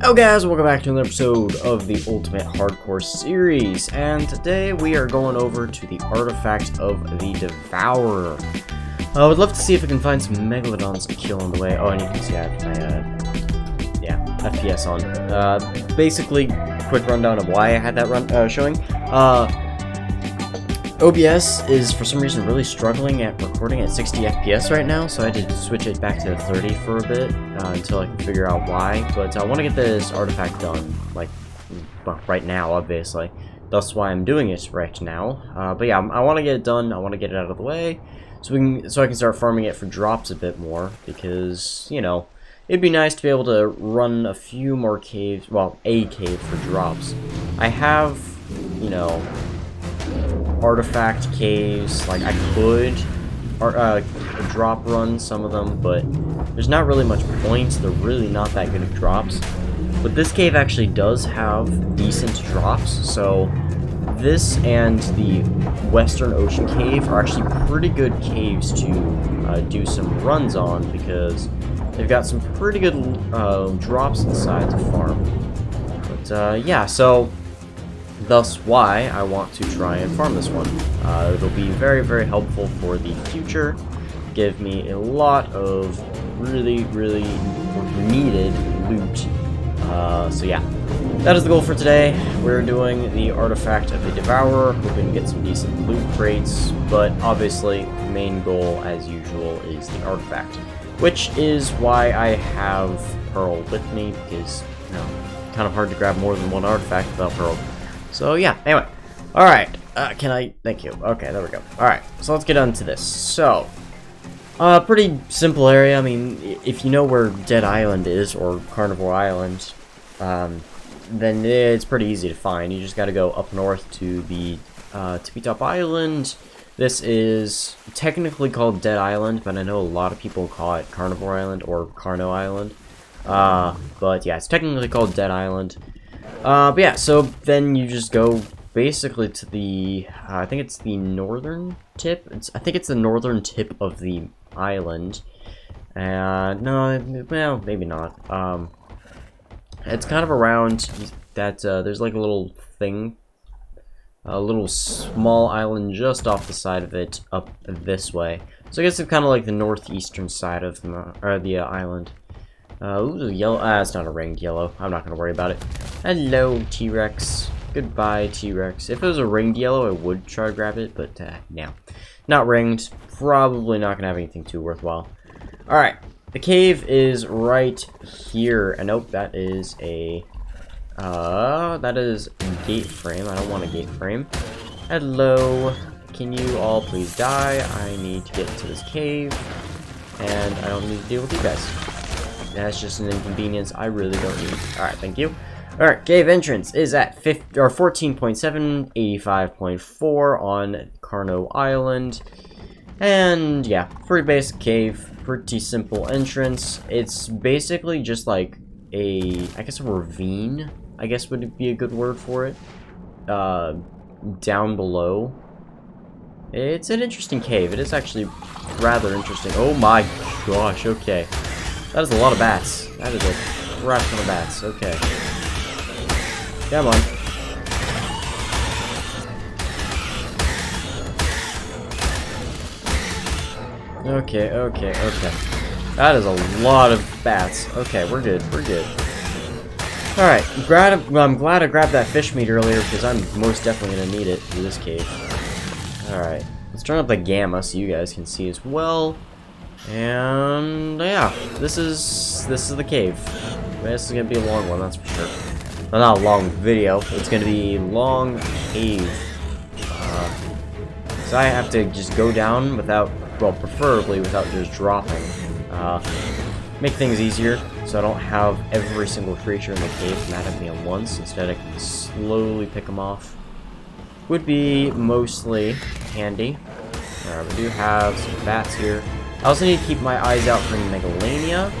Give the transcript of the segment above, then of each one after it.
Hello guys, welcome back to another episode of the Ultimate Hardcore series, and today we are going over to the artifact of the Devourer. I would love to see if I can find some Megalodons to kill on the way. Oh, and you can see I have my, FPS on. Basically, quick rundown of why I had that showing. OBS is for some reason really struggling at recording at 60 FPS right now, so I had to switch it back to 30 for a bit until I can figure out why. But I want to get this artifact done, like, right now, obviously. That's why I'm doing it right now. But yeah, I want to get it done. I want to get it out of the way so I can start farming it for drops a bit more, because, you know, it'd be nice to be able to run a few more caves, well, a cave for drops. I have, you know, artifact caves, like I could drop run some of them, but there's not really much point. They're really not that good at drops. But this cave actually does have decent drops, so this and the Western Ocean Cave are actually pretty good caves to do some runs on, because they've got some pretty good drops inside to farm. But yeah, so thus why I want to try and farm this one. It'll be very, very helpful for the future. Give me a lot of really, really needed loot. So yeah, that is the goal for today. We're doing the artifact of the Devourer, hoping to get some decent loot crates, but obviously the main goal, as usual, is the artifact, which is why I have Pearl with me, because, you know, kind of hard to grab more than one artifact without Pearl. So yeah, anyway, alright, thank you, okay, there we go. Alright, so let's get on to this. So, pretty simple area. I mean, if you know where Dead Island is, or Carnivore Island, then it's pretty easy to find. You just gotta go up north to the Tippy Top Island. This is technically called Dead Island, but I know a lot of people call it Carnivore Island or Carno Island. But yeah, it's technically called Dead Island. But yeah, so then you just go basically to the, I think it's the northern tip. I think it's the northern tip of the island. No, well, maybe not. It's kind of around that, there's like a little thing, a little small island just off the side of it, up this way. So I guess it's kind of like the northeastern side of the island. Ooh, yellow. It's not a ringed yellow. I'm not gonna worry about it. Hello, T-Rex. Goodbye, T-Rex. If it was a ringed yellow, I would try to grab it, but no. Not ringed. Probably not gonna have anything too worthwhile. Alright. The cave is right here. And nope, that is a gate frame. I don't want a gate frame. Hello. Can you all please die? I need to get to this cave. And I don't need to deal with you guys. That's just an inconvenience I really don't need. Alright, thank you. Alright, cave entrance is at 14.7, 85.4 on Carno Island. And yeah, pretty basic cave, pretty simple entrance. It's basically just like I guess a ravine, I guess would be a good word for it. Down below. It's an interesting cave. It is actually rather interesting. Oh my gosh, okay. That is a lot of bats. That is a crap ton of bats. Okay. Come on. Okay. That is a lot of bats. Okay, we're good. We're good. Alright. I'm glad I grabbed that fish meat earlier, because I'm most definitely going to need it through this cave. Alright. Let's turn up the gamma so you guys can see as well. And yeah, this is the cave. This is gonna be a long one, that's for sure. Well, not a long video. It's gonna be a long cave. So I have to just go down without, well, preferably without just dropping. Make things easier, so I don't have every single creature in the cave mad at me at once. Instead, I can slowly pick them off. Would be mostly handy. Alright, we do have some bats here. I also need to keep my eyes out for Megalania,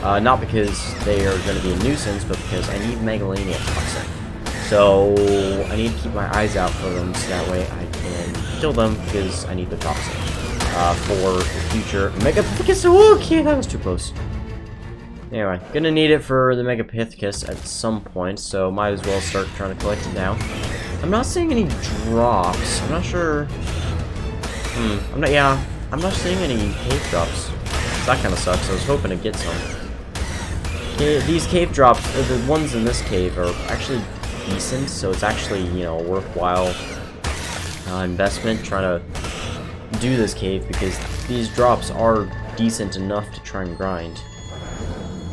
not because they are going to be a nuisance, but because I need Megalania toxin. So I need to keep my eyes out for them, so that way I can kill them, because I need the toxin for the future. Okay, that was too close. Anyway, gonna need it for the Megapithecus at some point, so might as well start trying to collect it now. I'm not seeing any drops. I'm not sure. I'm not seeing any cave drops. That kind of sucks. I was hoping to get some. These cave drops, the ones in this cave, are actually decent, so it's actually, you know, a worthwhile investment trying to do this cave, because these drops are decent enough to try and grind.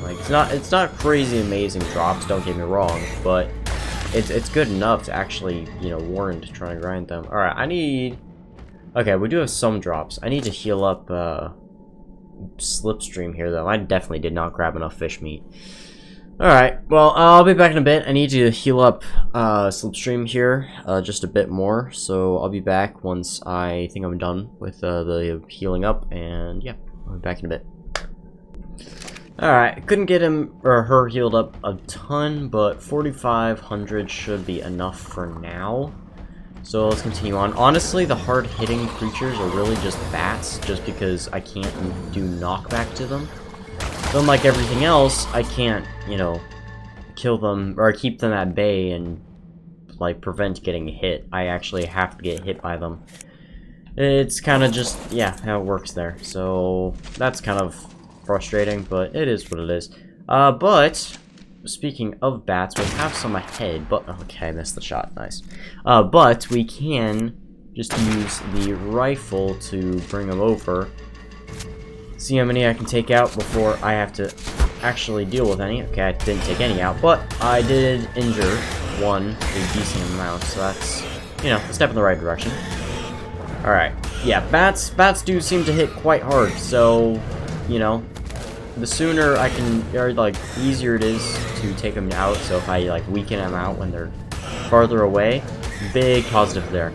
Like, it's not crazy amazing drops, don't get me wrong, but it's good enough to actually, you know, warrant trying to grind them. Alright, okay, we do have some drops. I need to heal up Slipstream here, though. I definitely did not grab enough fish meat. Alright, well, I'll be back in a bit. I need to heal up Slipstream here just a bit more, so I'll be back once I think I'm done with the healing up, and yeah, I'll be back in a bit. Alright, couldn't get him or her healed up a ton, but 4,500 should be enough for now. So let's continue on. Honestly, the hard-hitting creatures are really just bats, just because I can't do knockback to them. So unlike everything else, I can't, you know, kill them, or keep them at bay and, like, prevent getting hit. I actually have to get hit by them. It's kind of just, yeah, how it works there. So that's kind of frustrating, but it is what it is. But speaking of bats, we have some ahead, but okay, I missed the shot, nice. But we can just use the rifle to bring them over. See how many I can take out before I have to actually deal with any. Okay, I didn't take any out, but I did injure one a decent amount, so that's, you know, a step in the right direction. Alright, yeah, bats do seem to hit quite hard, so, you know, the sooner I can, or like, easier it is to take them out. So if I like weaken them out when they're farther away, big positive there,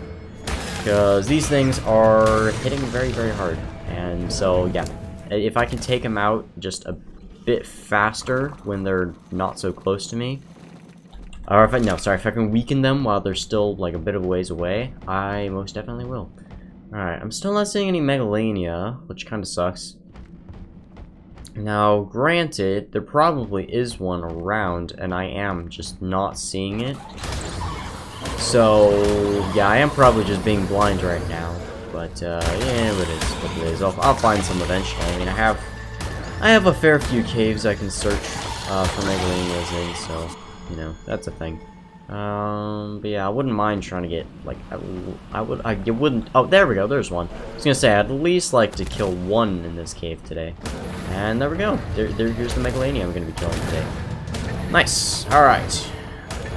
because these things are hitting very, very hard. And so yeah, if I can take them out just a bit faster when they're not so close to me, or if I can weaken them while they're still like a bit of a ways away, I most definitely will. Alright, I'm still not seeing any Megalania, which kind of sucks. Now, granted, there probably is one around, and I am just not seeing it. So, yeah, I am probably just being blind right now. But, yeah, it is what it is. I'll find some eventually. I mean, I have a fair few caves I can search for Megalanias in, so, you know, that's a thing. But yeah, I wouldn't mind trying to get, like, you wouldn't, oh, there we go, there's one. I was gonna say, I'd at least like to kill one in this cave today. And there we go, here's the Megalania I'm gonna be killing today. Nice, alright.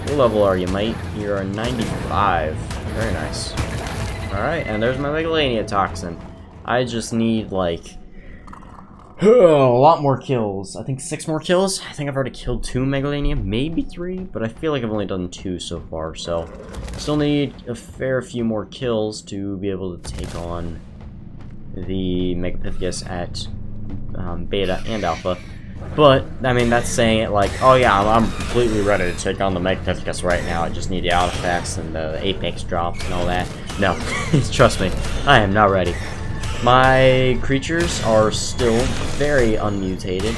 What level are you, mate? You're a 95, very nice. Alright, and there's my Megalania toxin. I just need, like, a lot more kills. I think 6 more kills. I think I've already killed 2 Megalania, maybe 3, but I feel like I've only done 2 so far, so still need a fair few more kills to be able to take on the Megapithecus at Beta and Alpha. But, I mean, that's saying it like, oh yeah, I'm completely ready to take on the Megapithecus right now. I just need the artifacts and the Apex drops and all that. No, trust me, I am not ready. My creatures are still very unmutated.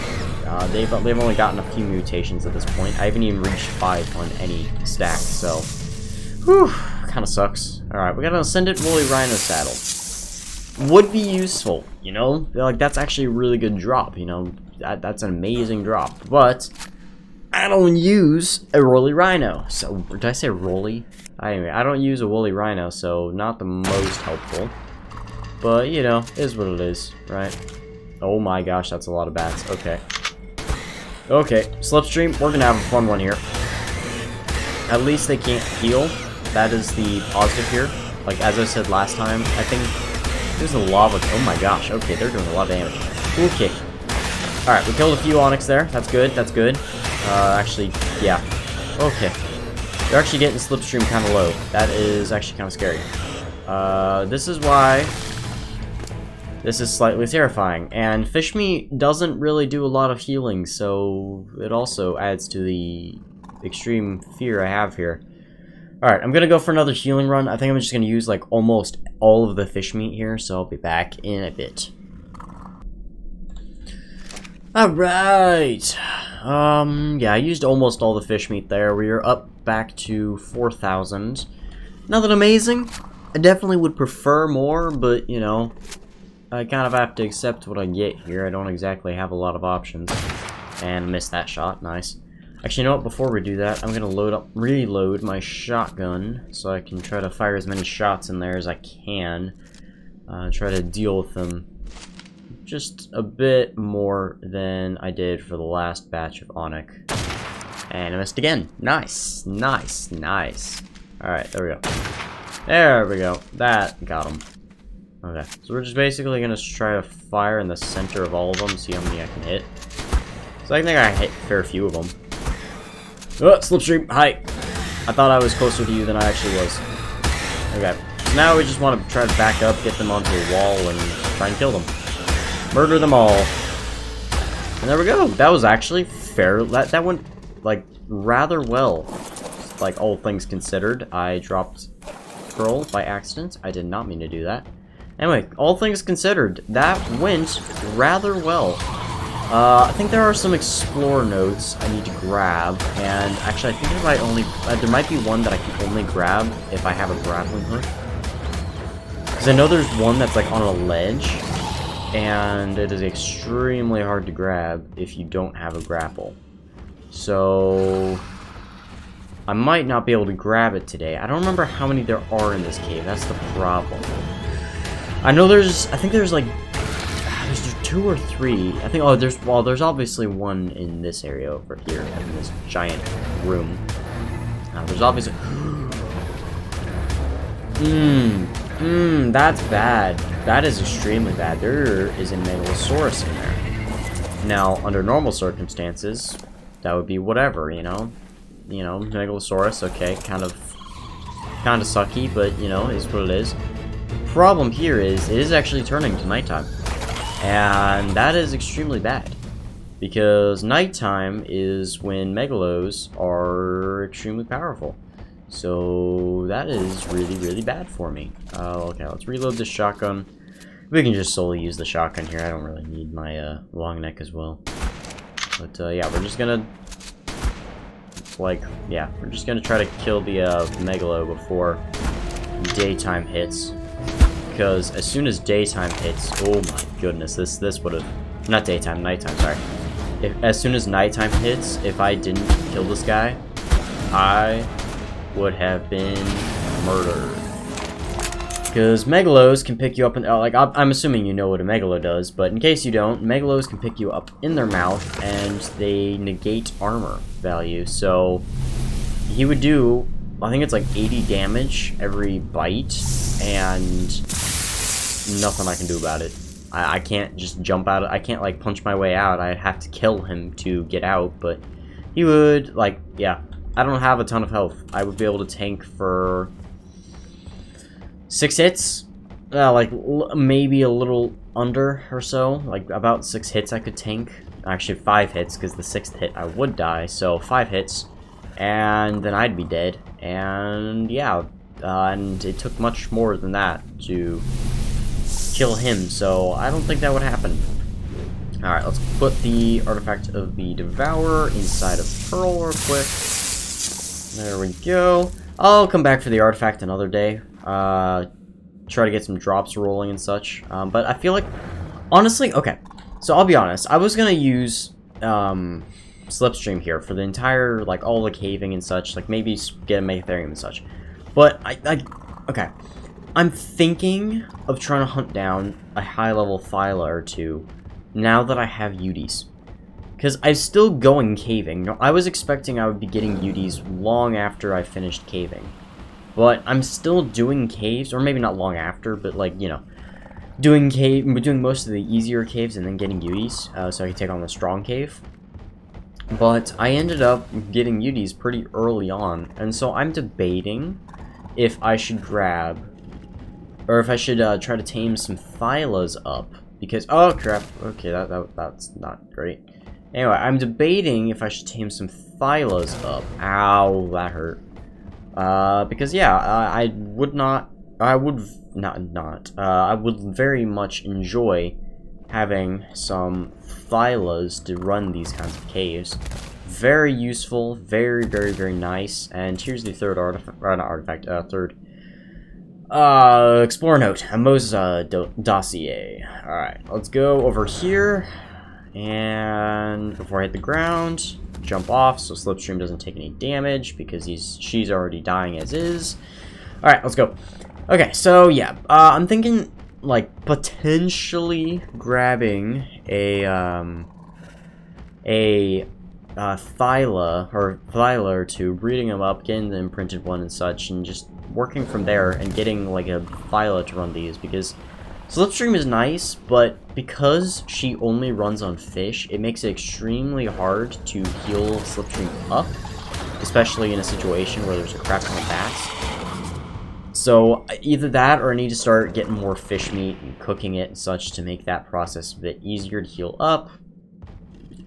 They've only gotten a few mutations at this point. I haven't even reached 5 on any stack, so whew, kind of sucks. Alright, we got an Ascendant Woolly Rhino saddle. Would be useful, you know? Like, that's actually a really good drop, you know? That's an amazing drop, but I don't use a Woolly Rhino. So, did I say Rolly? Anyway, I don't use a Woolly Rhino, so not the most helpful. But, you know, is what it is, right? Oh my gosh, that's a lot of bats. Okay. Okay, Slipstream, we're gonna have a fun one here. At least they can't heal. That is the positive here. Like, as I said last time, I think there's a lava. Oh my gosh, okay, they're doing a lot of damage. Okay. Alright, we killed a few Onyx there. That's good, that's good. Actually, yeah. Okay. They're actually getting Slipstream kind of low. That is actually kind of scary. This is why this is slightly terrifying. And fish meat doesn't really do a lot of healing, so it also adds to the extreme fear I have here. Alright, I'm gonna go for another healing run. I think I'm just gonna use like almost all of the fish meat here, so I'll be back in a bit. Alright. Yeah, I used almost all the fish meat there. We are up back to 4,000. Nothing amazing. I definitely would prefer more, but, you know, I kind of have to accept what I get here. I don't exactly have a lot of options. And missed that shot. Nice. Actually, you know what? Before we do that, I'm gonna reload my shotgun so I can try to fire as many shots in there as I can. Try to deal with them just a bit more than I did for the last batch of Onyx. And I missed again. Nice, nice, nice. Alright, there we go. There we go. That got him. Okay, so we're just basically gonna try to fire in the center of all of them, see how many I can hit. So I think I hit a fair few of them. Oh, Slipstream, hi. I thought I was closer to you than I actually was. Okay, so now we just want to try to back up, get them onto a wall, and try and kill them. Murder them all. And there we go. That was actually fair. That went, like, rather well. Like, all things considered. I dropped Pearl by accident. I did not mean to do that. Anyway, all things considered, that went rather well. I think there are some explore nodes I need to grab, and actually I think if I only, there might be one that I can only grab if I have a grappling hook. Because I know there's one that's like on a ledge, and it is extremely hard to grab if you don't have a grapple. So I might not be able to grab it today. I don't remember how many there are in this cave, that's the problem. I know there's, I think there's like, there's 2 or 3. I think, oh, there's obviously one in this area over here, in this giant room. There's obviously, that's bad. That is extremely bad. There is a Megalosaurus in there. Now, under normal circumstances, that would be whatever, you know? You know, Megalosaurus, okay, kind of sucky, but, you know, is what it is. The problem here is, it is actually turning to nighttime. And that is extremely bad. Because nighttime is when Megalos are extremely powerful. So that is really, really bad for me. Okay, let's reload the shotgun. We can just solely use the shotgun here. I don't really need my long neck as well. But yeah, we're just gonna, like, yeah, we're just gonna try to kill the Megalo before daytime hits. Because as soon as daytime hits, oh my goodness, this would have, not daytime, nighttime, sorry. As soon as nighttime hits, if I didn't kill this guy, I would have been murdered. Because Megalos can pick you up, and like, I'm assuming you know what a Megalo does, but in case you don't, Megalos can pick you up in their mouth, and they negate armor value, so he would do, I think it's like 80 damage every bite, and nothing I can do about it. I can't just jump out, I can't like punch my way out, I'd have to kill him to get out, but he would, like, yeah, I don't have a ton of health. I would be able to tank for 6 hits, like maybe a little under or so, like about 6 hits I could tank. Actually 5 hits, because the 6th hit I would die, so 5 hits, and then I'd be dead. And yeah, and it took much more than that to kill him, so I don't think that would happen. Alright, let's put the artifact of the Devourer inside of Pearl real quick. There we go. I'll come back for the artifact another day. Try to get some drops rolling and such. But I feel like, honestly, okay. So I'll be honest, I was gonna use Slipstream here for the entire, like, all the caving and such, like maybe get a Megatherium and such. But okay, I'm thinking of trying to hunt down a high-level Phyla or 2 now that I have Uties. Because I'm still going caving. I was expecting I would be getting Uties long after I finished caving. But I'm still doing caves, or maybe not long after, but like, you know, doing most of the easier caves and then getting Uties, so I can take on the strong cave. But I ended up getting Uties pretty early on, and so I'm debating if I should grab, or if I should try to tame some Phylas up, because, oh crap, okay, that's not great. Anyway, I'm debating if I should tame some Phylas up. Ow, that hurt. Because yeah, I would very much enjoy having some phylas to run these kinds of caves. Very useful, very, very, very nice. And here's the third third Explorer note, a Moses dossier. Alright, let's go over here. And before I hit the ground, jump off so Slipstream doesn't take any damage because she's already dying as is. Alright, let's go. Okay, so yeah, I'm thinking like potentially grabbing a phyla or two, breeding them up, getting the imprinted one and such, and just working from there and getting like a phyla to run these, because Slipstream is nice, but because she only runs on fish, it makes it extremely hard to heal Slipstream up, especially in a situation where there's a crap ton of bats. So either that, or I need to start getting more fish meat and cooking it and such to make that process a bit easier to heal up.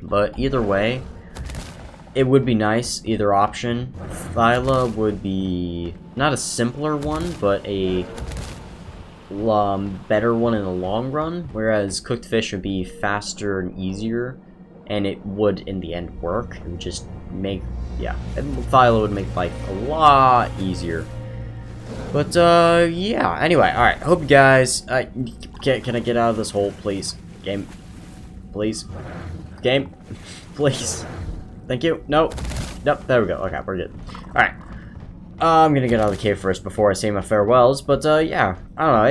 But either way, it would be nice, either option. Phyla would be not a simpler one, but a better one in the long run, whereas cooked fish would be faster and easier, and it would in the end work. It would just make, yeah, Phyla would make life a lot easier. But yeah, anyway, alright, hope you guys, can I get out of this hole, please? Game, please? Game, please? Thank you. No. Nope, there we go. Okay, we're good. Alright. I'm gonna get out of the cave first before I say my farewells, but yeah, I don't know,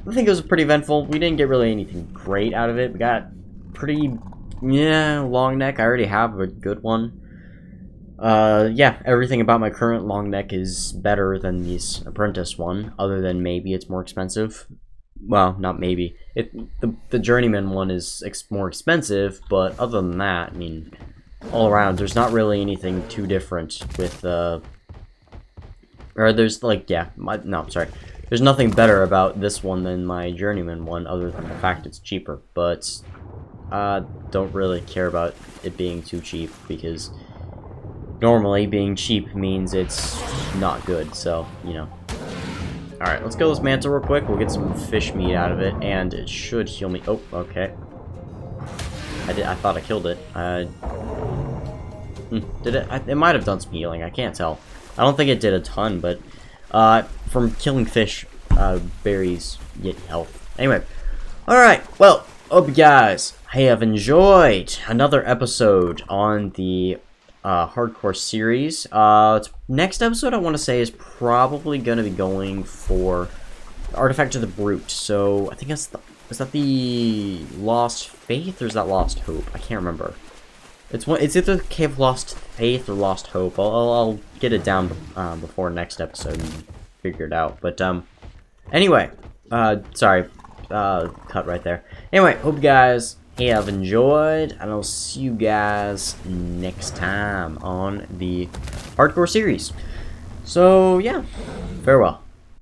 I think it was pretty eventful. We didn't get really anything great out of it. We got pretty, yeah, long neck. I already have a good one. Yeah, everything about my current long neck is better than this apprentice one, other than maybe it's more expensive. Well, not maybe. The journeyman one is more expensive, but other than that, I mean, all around, there's not really anything too different with, or there's, like, yeah, sorry. There's nothing better about this one than my journeyman one, other than the fact it's cheaper, but don't really care about it being too cheap, because normally being cheap means it's not good, so, you know. Alright, let's kill this mantle real quick. We'll get some fish meat out of it, and it should heal me. Oh, okay. I thought I killed it. Did it? It might have done some healing. I can't tell. I don't think it did a ton, but from killing fish, berries get health. Anyway, alright, well, hope you guys have enjoyed another episode on the hardcore series. Next episode, I want to say, is probably going to be going for Artifact of the Brute. So I think that's is that the Lost Faith, or is that Lost Hope? I can't remember. It's either Cave of Lost Faith or Lost Hope. I'll get it down before next episode and figure it out. But anyway, sorry, cut right there. Anyway, hope you guys have enjoyed, and I'll see you guys next time on the hardcore series. So yeah, farewell.